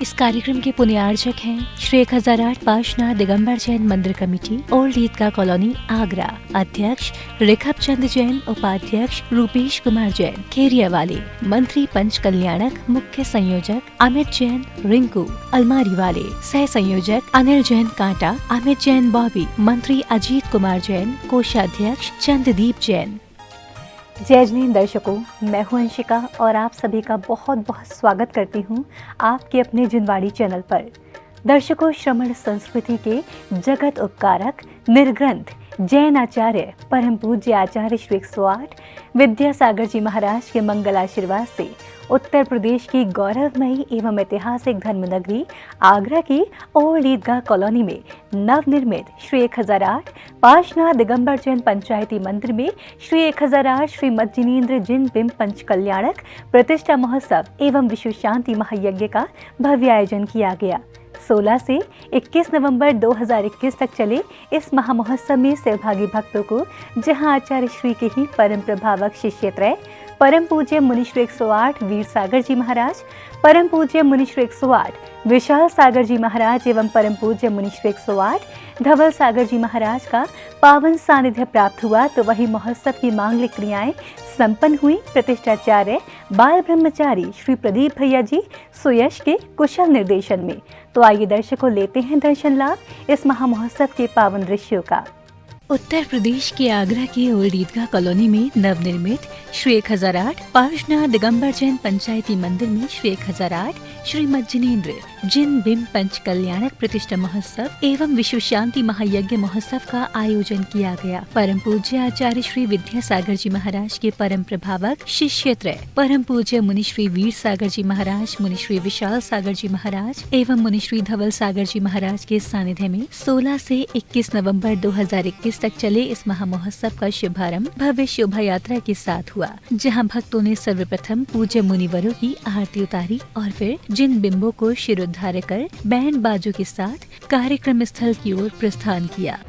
इस कार्यक्रम के पुण्यार्चक हैं श्री 1008 पार्श्वनाथ दिगंबर जैन मंदिर कमेटी, ओल्ड ईदगाह कॉलोनी, आगरा। अध्यक्ष रेखब चंद जैन, उपाध्यक्ष रूपेश कुमार जैन खेरिया वाले, मंत्री पंच कल्याणक, मुख्य संयोजक अमित जैन रिंकू अलमारी वाले, सह संयोजक अनिल जैन कांटा, अमित जैन बॉबी, मंत्री अजीत कुमार जैन, कोषाध्यक्ष चंद्रदीप जैन। जय जैन दर्शकों, मैं हूं अंशिका और आप सभी का बहुत बहुत स्वागत करती हूं आपके अपने जिनवाड़ी चैनल पर। दर्शकों, श्रमण संस्कृति के जगत उपकारक, निर्ग्रंथ जैन आचार्य परम पूज्य आचार्य श्री 108 विद्यासागर जी महाराज के मंगल आशीर्वाद से उत्तर प्रदेश की गौरवमयी एवं ऐतिहासिक धर्मनगरी आगरा की ओल्ड ईदगाह कॉलोनी में नवनिर्मित श्री 1008 पार्श्वनाथ दिगंबर जैन पंचायती मंदिर में श्री 1008 श्री मज्जिनेन्द्र जिन बिंब पंच कल्याणक प्रतिष्ठा महोत्सव एवं विश्व शांति महायज्ञ का भव्य आयोजन किया गया। 16 से 21 नवंबर 2021 तक चले इस महामहोत्सव में सहभागी भक्तों को जहां आचार्य श्री के ही परम प्रभावक शिष्यत्रय परम पूज्य मुनि श्री 108 वीर सागर जी महाराज, परम पूज्य मुनि श्री 108 विशाल सागर जी महाराज एवं परम पूज्य मुनि श्री 108 धवल सागर जी महाराज का पावन सानिध्य प्राप्त हुआ, तो वही महोत्सव की मांगलिक क्रियाएं संपन्न हुई। प्रतिष्ठाचार्य बाल ब्रह्मचारी श्री प्रदीप भैया जी सुयश के कुशल निर्देशन में। तो आइए दर्शकों, लेते हैं दर्शन लाभ इस महामहोत्सव के पावन दृश्यों का। उत्तर प्रदेश के आगरा के ओल्ड ईदगाह कॉलोनी में नवनिर्मित श्री 1008 पार्श्वनाथ दिगंबर जैन पंचायती मंदिर में श्री 1008 श्री मज्जिनेन्द्र जिन बिंब पंच कल्याणक प्रतिष्ठा महोत्सव एवं विश्व शांति महायज्ञ महोत्सव का आयोजन किया गया। परम पूज्य आचार्य श्री विद्यासागर जी महाराज के परम प्रभावक शिष्यत्रय परम पूज्य मुनि श्री वीर सागर जी महाराज, मुनि श्री विशाल सागर जी महाराज एवं मुनि श्री धवल सागर जी महाराज के सानिध्य में 16 से 21 नवंबर 2021 तक चले इस महामहोत्सव का शुभारंभ भव्य शोभा यात्रा के साथ हुआ, जहां भक्तों ने सर्वप्रथम पूज्य मुनिवरों की आरती उतारी और फिर जिन बिंबों को शिरोद्धार्य कर बैंड बाजों के साथ कार्यक्रम स्थल की ओर प्रस्थान किया।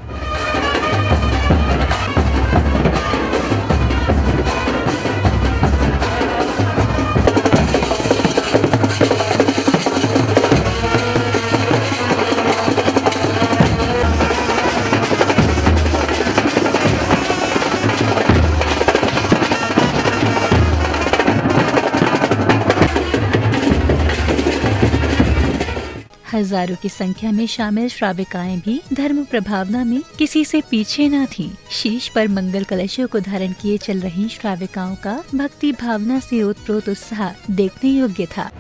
हजारों की संख्या में शामिल श्राविकाएं भी धर्म प्रभावना में किसी से पीछे न थीं। शीश पर मंगल कलशों को धारण किए चल रही श्राविकाओं का भक्ति भावना से ओतप्रोत उत्साह देखने योग्य था।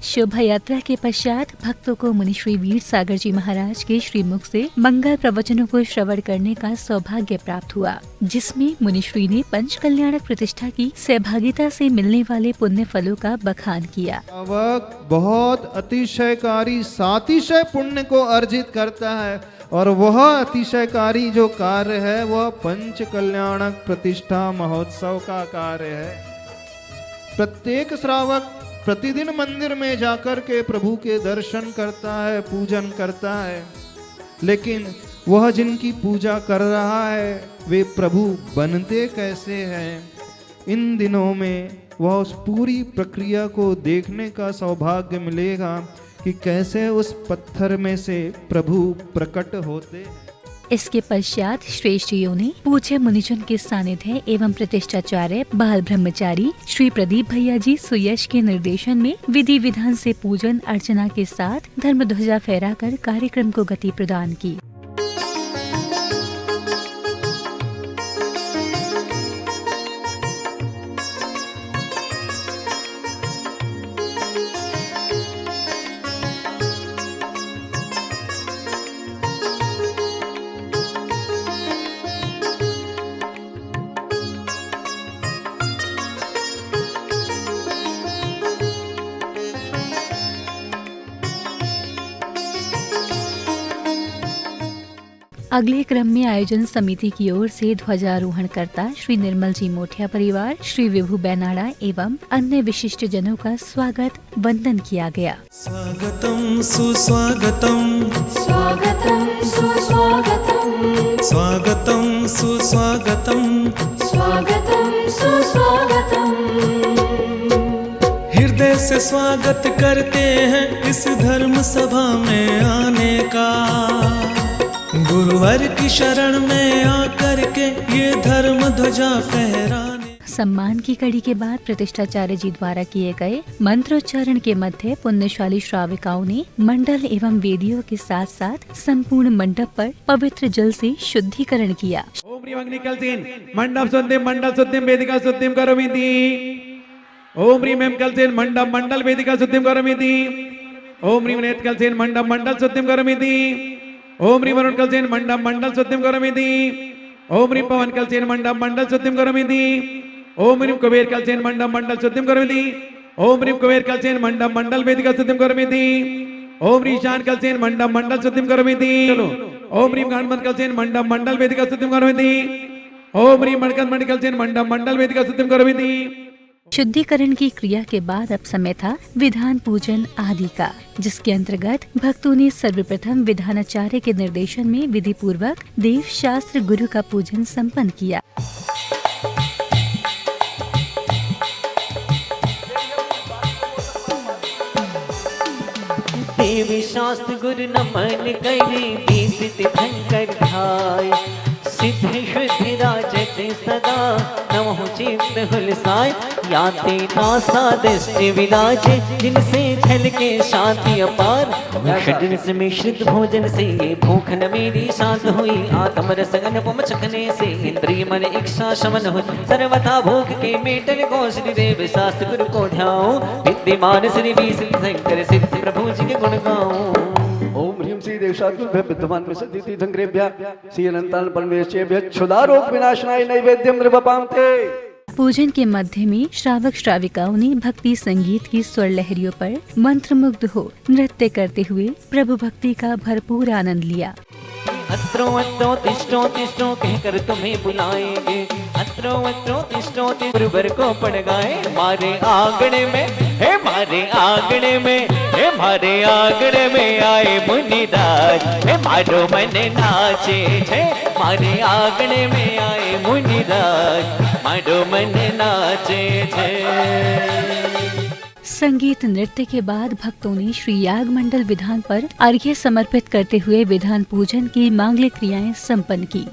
शोभा यात्रा के पश्चात भक्तों को मुनि श्री वीर सागर जी महाराज के श्रीमुख से मंगल प्रवचनों को श्रवण करने का सौभाग्य प्राप्त हुआ, जिसमें मुनि श्री ने पंच कल्याणक प्रतिष्ठा की सहभागिता से मिलने वाले पुण्य फलों का बखान किया। बहुत अतिशयकारी सातिशय पुण्य को अर्जित करता है और वह अतिशयकारी जो कार्य है वह पंच कल्याणक प्रतिष्ठा महोत्सव का कार्य है। प्रत्येक श्रावक प्रतिदिन मंदिर में जाकर के प्रभु के दर्शन करता है, पूजन करता है, लेकिन वह जिनकी पूजा कर रहा है वे प्रभु बनते कैसे हैं, इन दिनों में वह उस पूरी प्रक्रिया को देखने का सौभाग्य मिलेगा कि कैसे उस पत्थर में से प्रभु प्रकट होते हैं। इसके पश्चात श्रेष्ठियों ने पूज्य मुनिजन के सानिध्य एवं प्रतिष्ठाचार्य बाल ब्रह्मचारी श्री प्रदीप भैया जी सुयश के निर्देशन में विधि विधान से पूजन अर्चना के साथ धर्म ध्वजा फहराकर कार्यक्रम को गति प्रदान की। अगले क्रम में आयोजन समिति की ओर से ध्वजारोहण करता श्री निर्मल जी मोठिया परिवार, श्री विभु बैनाड़ा एवं अन्य विशिष्ट जनों का स्वागत वंदन किया गया। स्वागतम सुस्वागतम, स्वागतं सुस्वागतं, स्वागतम सुस्वागतम, स्वागतं सुस्वागतं। हृदय से स्वागत करते हैं इस धर्म सभा में आने का। गुरुवर की शरण में आकर के ये धर्म ध्वजा फहराने। सम्मान की कड़ी के बाद प्रतिष्ठाचार्य जी द्वारा किए गए मंत्रोच्चारण के मध्य पुण्यशाली श्राविकाओं ने मंडल एवं वेदियों के साथ साथ संपूर्ण मंडप पर पवित्र जल से शुद्धिकरण किया। ओम ह्रीं अग्नि कलसेन मंडप शुद्धिं मंडल शुद्धिं वेदिका शुद्धिं करोमीति। ओम ह्रीं ऐं कलसेन मंडप मंडल वेदिका शुद्धिं करोमीति। ओम ह्रीं नेत कलसेन मंडप मंडल शुद्धिं करोमीति। ओम ह्रीं वरुण कलसेन मंडप मंडल शुद्धिं करोमीति। ओम ह्रीं पवन कलसेन मंडप मंडल शुद्धिं करोमीति। ओम ह्रीं कुबेर कलसेन मंडप मंडल शुद्धिं करोमीति। ओम ह्रीं कुबेर कलसेन मंडप मंडल वेदिका शुद्धिं करोमीति। ओम ह्रीं ईशान कलसेन मंडप मंडल शुद्धिं करोमीति। ओम ह्रीं गणपत कलसेन मंडप मंडल वेदिका शुद्धिं करोमीति। ओम ह्रीं मणिकंद मणि कलसेन मंडप मंडल वेदिका शुद्धिं करोमीति। शुद्धिकरण की क्रिया के बाद अब समय था विधान पूजन आदि का, जिसके अंतर्गत भक्तों ने सर्वप्रथम विधानाचार्य के निर्देशन में विधि पूर्वक देव शास्त्र गुरु का पूजन संपन्न किया। देवी शास्त्र गुरु नमन करी बीस तीर्थंकर ध्याय। सिद्ध शुद्धि राजते सदा नमः चित्त हुलसाय। याते नासा दृष्टि विराजे जिनसे झलके शांति अपार। षड्रस में शुद्ध भोजन से ये भूख न मेरी शांत हुई। आत्म रस अनुपम चखने से इंद्रिय मन इच्छा शमन हुई। सर्वथा भूख के मेटल को श्री देव शास्त्र गुरु को ध्याओ। विद्यमान श्री बीस तीर्थंकर सिद्ध प्रभु जी के गुण गाओ। ओम ह्रीं श्री देवशास्त्र विद्यमान प्रसिद्धि तीर्थंकरेभ्यः श्री अनंतान परमेश्वरेभ्यः क्षुधारोग विनाशनाय नैवेद्यम नृपपामते। पूजन के मध्य में श्रावक श्राविकाओं ने भक्ति संगीत की स्वर लहरियों पर मंत्रमुग्ध हो नृत्य करते हुए प्रभु भक्ति का भरपूर आनंद लिया। अत्रो अत्रो तिष्ठो तिष्ठो कहकर तुम्हें बुलाएंगे। अत्रो अत्रो तिष्ठो गुरुवर को पड़ गए मारे आंगन में। हे मारे आंगन में, हे मारे आंगन में आए मुनिराज। हे मारो मन नाचे छे मारे आंगन में आए मुनिराज। मारो मन नाचे छे। संगीत नृत्य के बाद भक्तों ने श्री याग मंडल विधान पर अर्घ्य समर्पित करते हुए विधान पूजन की मांगलिक क्रियाएं संपन्न की।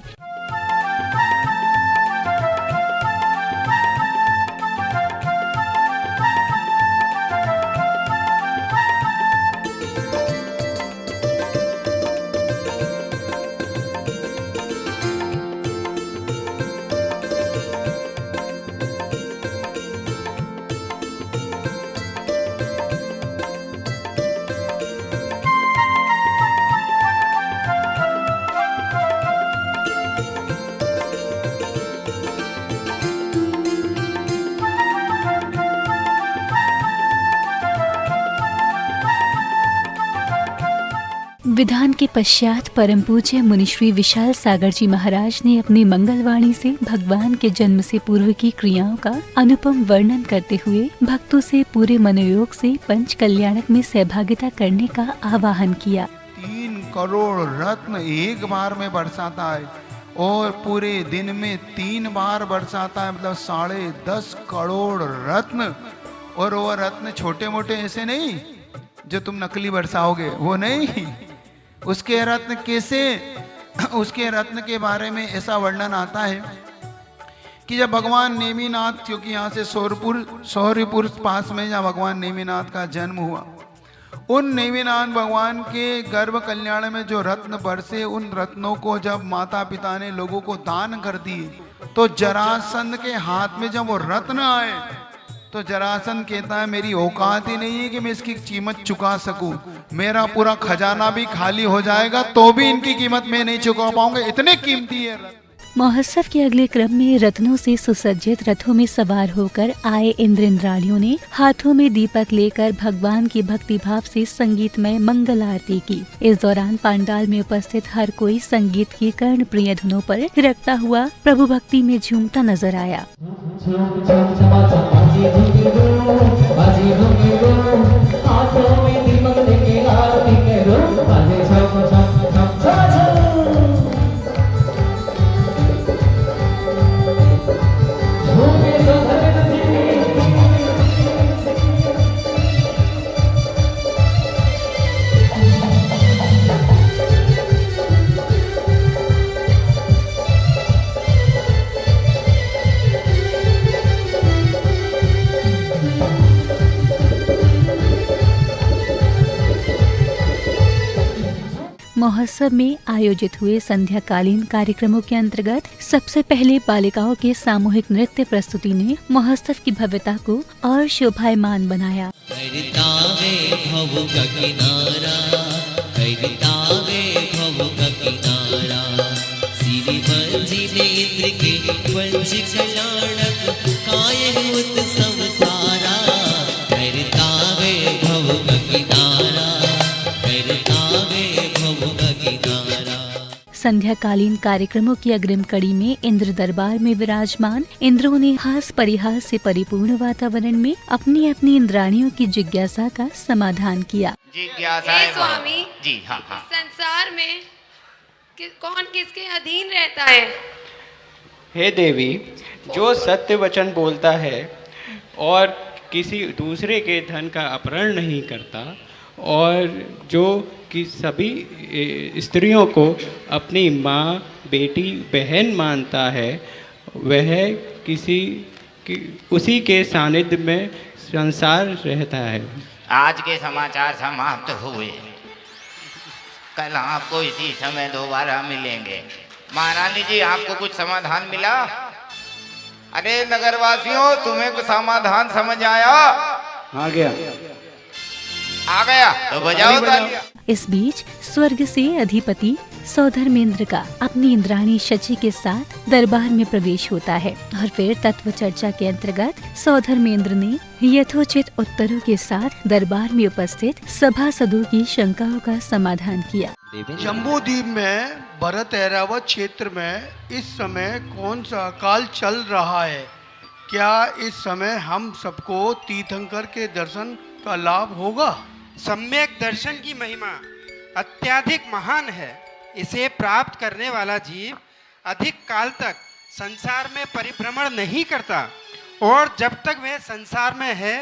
विधान के पश्चात परम पूज्य मुनिश्री विशाल सागर जी महाराज ने अपनी मंगलवाणी से भगवान के जन्म से पूर्व की क्रियाओं का अनुपम वर्णन करते हुए भक्तों से पूरे मनोयोग से पंच कल्याणक में सहभागिता करने का आह्वान किया। 3 करोड़ रत्न एक बार में बरसाता है और पूरे दिन में 3 बार बरसाता है, मतलब 10.5 करोड़ रत्न। और वो रत्न छोटे मोटे ऐसे नहीं जो तुम नकली बरसाओगे, वो नहीं। उसके रत्न कैसे, उसके रत्न के बारे में ऐसा वर्णन आता है कि जब भगवान नेमिनाथ, क्योंकि यहाँ से सौरपुर पास में जहाँ भगवान नेमिनाथ का जन्म हुआ, उन नेमिनाथ भगवान के गर्भ कल्याण में जो रत्न बरसे, उन रत्नों को जब माता पिता ने लोगों को दान कर दिए, तो जरासंध के हाथ में जब वो रत्न आए तो जरासंध कहता है मेरी औकात ही नहीं है कि मैं इसकी कीमत चुका सकूं। मेरा पूरा खजाना भी खाली हो जाएगा तो भी इनकी कीमत मैं नहीं चुका पाऊंगा, इतने कीमती है रत्न। महोत्सव के अगले क्रम में रत्नों से सुसज्जित रथों में सवार होकर आए इंद्र इंद्राणियों ने हाथों में दीपक लेकर भगवान की भक्ति भाव से संगीतमय मंगल आरती की। इस दौरान पंडाल में उपस्थित हर कोई संगीत की कर्ण प्रिय धुनों पर थिरकता हुआ प्रभु भक्ति में झूमता नजर आया। महोत्सव में आयोजित हुए संध्याकालीन कार्यक्रमों के अंतर्गत सबसे पहले बालिकाओं के सामूहिक नृत्य प्रस्तुति ने महोत्सव की भव्यता को और शोभायमान बनाया। संध्याकालीन कार्यक्रमों की अग्रिम कड़ी में इंद्र दरबार में विराजमान इंद्रों ने हास परिहास से परिपूर्ण वातावरण में अपनी अपनी इंद्राणियों की जिज्ञासा का समाधान किया। जिज्ञासा स्वामी जी, हाँ हाँ। संसार में कौन किसके अधीन रहता है? हे देवी, जो सत्य वचन बोलता है और किसी दूसरे के धन का अपहरण नहीं करता और जो कि सभी स्त्रियों को अपनी माँ, बेटी, बहन मानता है, वह उसी के सानिध्य में संसार रहता है। आज के समाचार समाप्त हुए, कल आपको इसी समय दोबारा मिलेंगे। महारानी जी, आपको कुछ समाधान मिला? अरे नगरवासियों, तुम्हें कुछ समाधान समझ आया? आ गया तो बजाओ तालियां। इस बीच स्वर्ग से अधिपति सौधर्मेंद्र का अपनी इंद्राणी शची के साथ दरबार में प्रवेश होता है और फिर तत्व चर्चा के अंतर्गत सौधर्मेंद्र ने यथोचित उत्तरों के साथ दरबार में उपस्थित सभासदों की शंकाओं का समाधान किया। जम्बूद्वीप में भरत ऐरावत क्षेत्र में इस समय कौन सा काल चल रहा है? क्या इस समय हम सबको तीर्थंकर के दर्शन का लाभ होगा? सम्यक दर्शन की महिमा अत्यधिक महान है। इसे प्राप्त करने वाला जीव अधिक काल तक संसार में परिभ्रमण नहीं करता और जब तक वह संसार में है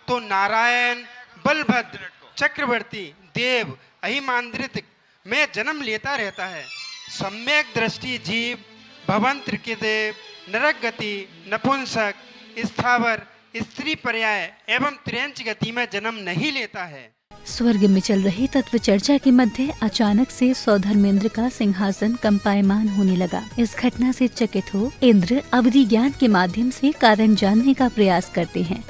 तो नारायण, बलभद्र, चक्रवर्ती, देव, अहिमांद्रित में जन्म लेता रहता है। सम्यक दृष्टि जीव भवन त्रिकेदेव, नरक गति, नपुंसक, स्थावर, स्त्री पर्याय एवं त्रियंच गति में जन्म नहीं लेता है। स्वर्ग में चल रही तत्व चर्चा के मध्य अचानक से सौधर्मेंद्र का सिंहासन कंपायमान होने लगा। इस घटना से चकित हो इंद्र अवधि ज्ञान के माध्यम से कारण जानने का प्रयास करते हैं।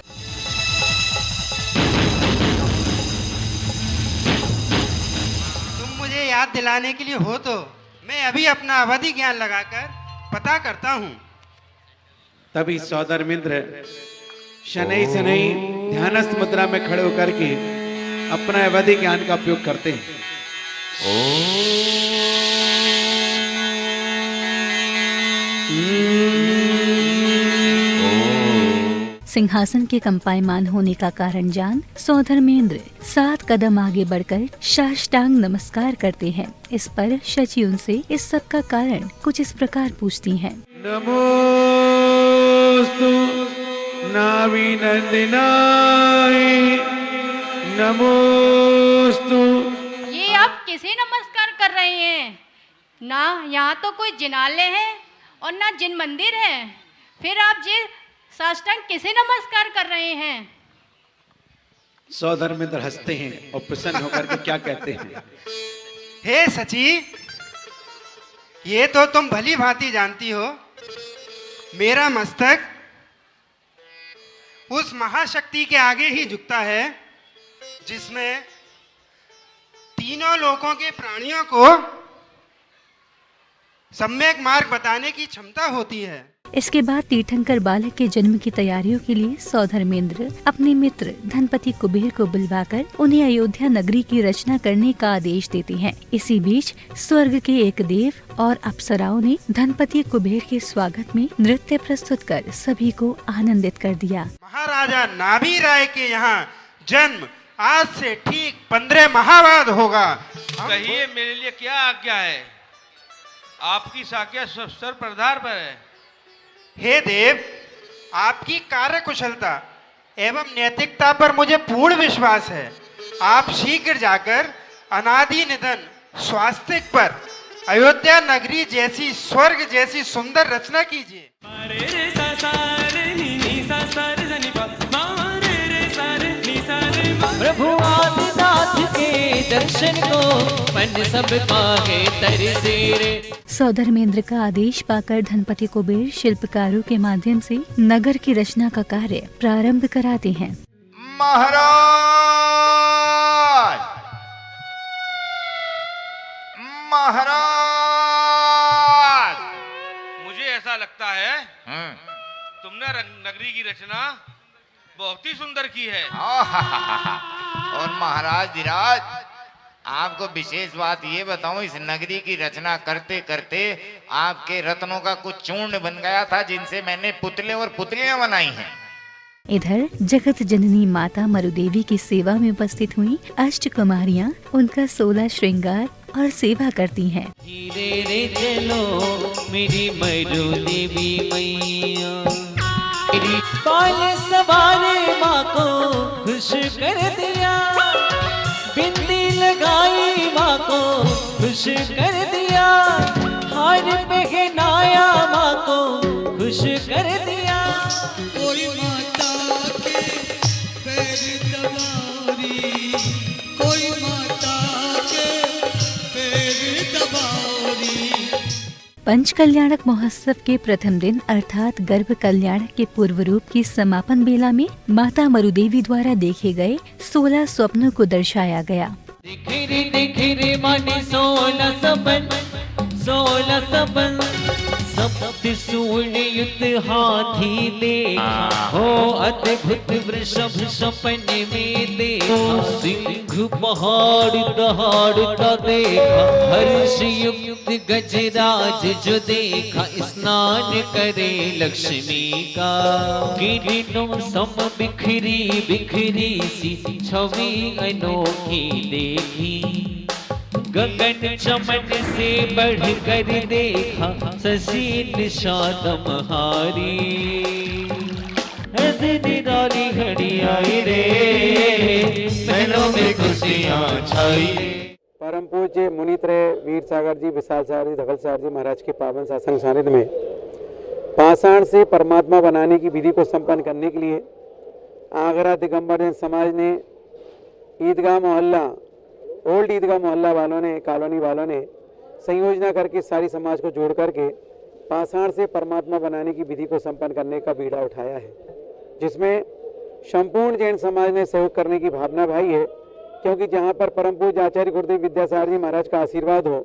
तुम मुझे याद दिलाने के लिए हो तो मैं अभी अपना अवधि ज्ञान लगाकर पता करता हूँ। तभी सौधर्मेंद्र शनै शनै ध्यानस्थ मुद्रा में खड़े होकर के अपना अवधि ज्ञान का उपयोग करते हैं। सिंहासन के कंपायमान होने का कारण जान सौधर्मेंद्र 7 कदम आगे बढ़कर साष्टांग नमस्कार करते हैं। इस पर शची उनसे इस सब का कारण कुछ इस प्रकार पूछती हैं। नमोस्तु नाविनंदनाय, नमोस्तु। ये आप किसे नमस्कार कर रहे हैं? ना यहाँ तो कोई जिनालय है और ना जिन मंदिर है, फिर आप ये साष्टांग किसे नमस्कार कर रहे हैं? सौधर्मेंद्र हंसते हैं और प्रसन्न होकर के क्या कहते हैं? हे सची, ये तो तुम भली भांति जानती हो, मेरा मस्तक उस महाशक्ति के आगे ही झुकता है जिसमें तीनों लोकों के प्राणियों को सम्यक मार्ग बताने की क्षमता होती है। इसके बाद तीर्थंकर बालक के जन्म की तैयारियों के लिए सौधर्मेंद्र अपने मित्र धनपति कुबेर को बुलवाकर उन्हें अयोध्या नगरी की रचना करने का आदेश देते हैं। इसी बीच स्वर्ग के एक देव और अप्सराओं ने धनपति कुबेर के स्वागत में नृत्य प्रस्तुत कर सभी को आनंदित कर दिया। महाराजा नाभि राय के यहाँ जन्म आज से ठीक 15 माह बाद होगा। कहिए मेरे लिए क्या आज्ञा है? आपकी साक्ष्य सर प्रधार पर है। हे देव, आपकी कार्य कुशलता एवं नैतिकता पर मुझे पूर्ण विश्वास है। आप शीघ्र जाकर अनादि निधन स्वास्तिक पर अयोध्या नगरी जैसी स्वर्ग जैसी सुंदर रचना कीजिए। प्रभु आदिनाथ के दर्शन को मन सब पाए तरसे रे। सौधर्मेंद्र का आदेश पाकर धनपति कुबेर शिल्पकारों के माध्यम से नगर की रचना का कार्य प्रारंभ कराते हैं। महाराज, महाराज, मुझे ऐसा लगता है तुमने नगरी की रचना बहुत ही सुंदर की है। और महाराज धीराज, आपको विशेष बात ये बताऊं, इस नगरी की रचना करते करते आपके रत्नों का कुछ चूर्ण बन गया था, जिनसे मैंने पुतले और पुतलियां बनाई हैं। इधर जगत जननी माता मरुदेवी की सेवा में उपस्थित हुई अष्ट कुमारियाँ उनका 16 श्रृंगार और सेवा करती हैं। धीरे रे चलो मेरी मरु देवी मैया, मेरी बाल सवारे माँ को खुश कर दिया, बिंदी लगाई माँ को खुश कर दिया, हार पहनाया माँ को खुश कर दिया। कोई माता के पैर दबारी, कोई माता के पैर दबारी। पंच कल्याणक महोत्सव के प्रथम दिन अर्थात गर्भ कल्याणक के पूर्व रूप की समापन बेला में माता मरुदेवी द्वारा देखे गए 16 स्वप्नों को दर्शाया गया। दिखिरे माने 16 सपन, 16 सपन, सप्त सूर्ण युक्त हाथी देखा, हो अद्भुत वृषभ सपन में देखा, सिंह पहाड़ दहाड़ता देखा, हर्ष युक्त गजराज जो देखा, स्नान करे लक्ष्मी का, किरणों सम बिखरी बिखरी सी छवि अनोखी देखी, गगन चमन से बढ़ कर देखा, शशि निषाद हारी, ऐसे दिदारी घड़ी आई रे, महलों में खुशियाँ छाई। परम पूज्य मुनित्रय वीर सागर जी, विशाल सागर जी, धवल सागर जी महाराज के पावन शासन सानिध्य में पाषाण से परमात्मा बनाने की विधि को संपन्न करने के लिए आगरा दिगंबर जैन समाज ने ईदगाह मोहल्ला, ओल्ड ईदगाह मोहल्ला वालों ने, कॉलोनी वालों ने संयोजना करके सारी समाज को जोड़ करके पाषाण से परमात्मा बनाने की विधि को संपन्न करने का बीड़ा उठाया है, जिसमें संपूर्ण जैन समाज ने सहयोग करने की भावना भाई है। क्योंकि जहाँ पर परम पूज्य आचार्य गुरुदेव विद्यासागर जी महाराज का आशीर्वाद हो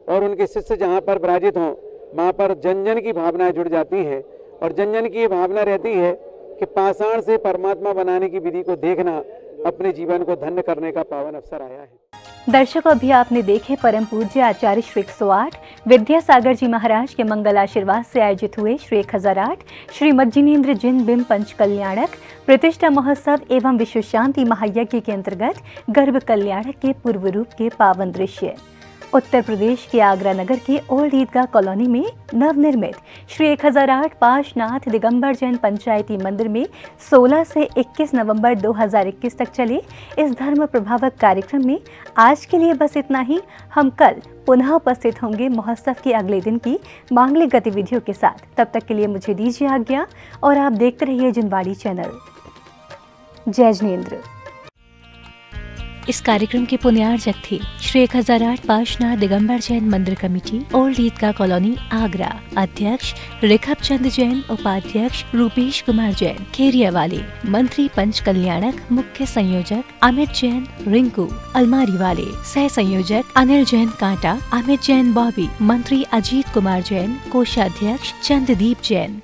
और उनके शिष्य जहाँ पर विराजित हों, वहाँ पर जन जन की भावनाएं जुड़ जाती हैं और जन जन की ये भावना रहती है कि पाषाण से परमात्मा बनाने की विधि को देखना अपने जीवन को धन्य करने का पावन अवसर आया है। दर्शकों, अभी आपने देखे परम पूज्य आचार्य श्री 108 विद्यासागर जी महाराज के मंगल आशीर्वाद से आयोजित हुए श्री 1008 श्री मज्जिनेन्द्र जिन बिंब पंच कल्याणक प्रतिष्ठा महोत्सव एवं विश्व शांति महायज्ञ के अंतर्गत गर्भ कल्याणक के पूर्व रूप के पावन दृश्य। उत्तर प्रदेश के आगरा नगर के ओल्ड ईदगाह कॉलोनी में नवनिर्मित श्री 1008 पाशनाथ दिगंबर जैन पंचायती मंदिर में 16 से 21 नवंबर 2021 तक चले इस धर्म प्रभावक कार्यक्रम में आज के लिए बस इतना ही। हम कल पुनः उपस्थित होंगे महोत्सव के अगले दिन की मांगलिक गतिविधियों के साथ। तब तक के लिए मुझे दीजिए आज्ञा और आप देखते रहिए जिनवाड़ी चैनल। जय जिनेंद्र। इस कार्यक्रम के पुण्यार्जक थे श्री 1008 पाशना दिगंबर जैन मंदिर कमेटी, ओल्ड ईदगाह कॉलोनी, आगरा। अध्यक्ष रेखप चंद जैन, उपाध्यक्ष रूपेश कुमार जैन, खेरिया वाले। मंत्री पंच कल्याणक, मुख्य संयोजक अमित जैन, रिंकू अलमारी वाले। सह संयोजक अनिल जैन कांटा, अमित जैन बॉबी। मंत्री अजीत कुमार जैन, कोषाध्यक्ष चंद्रदीप जैन।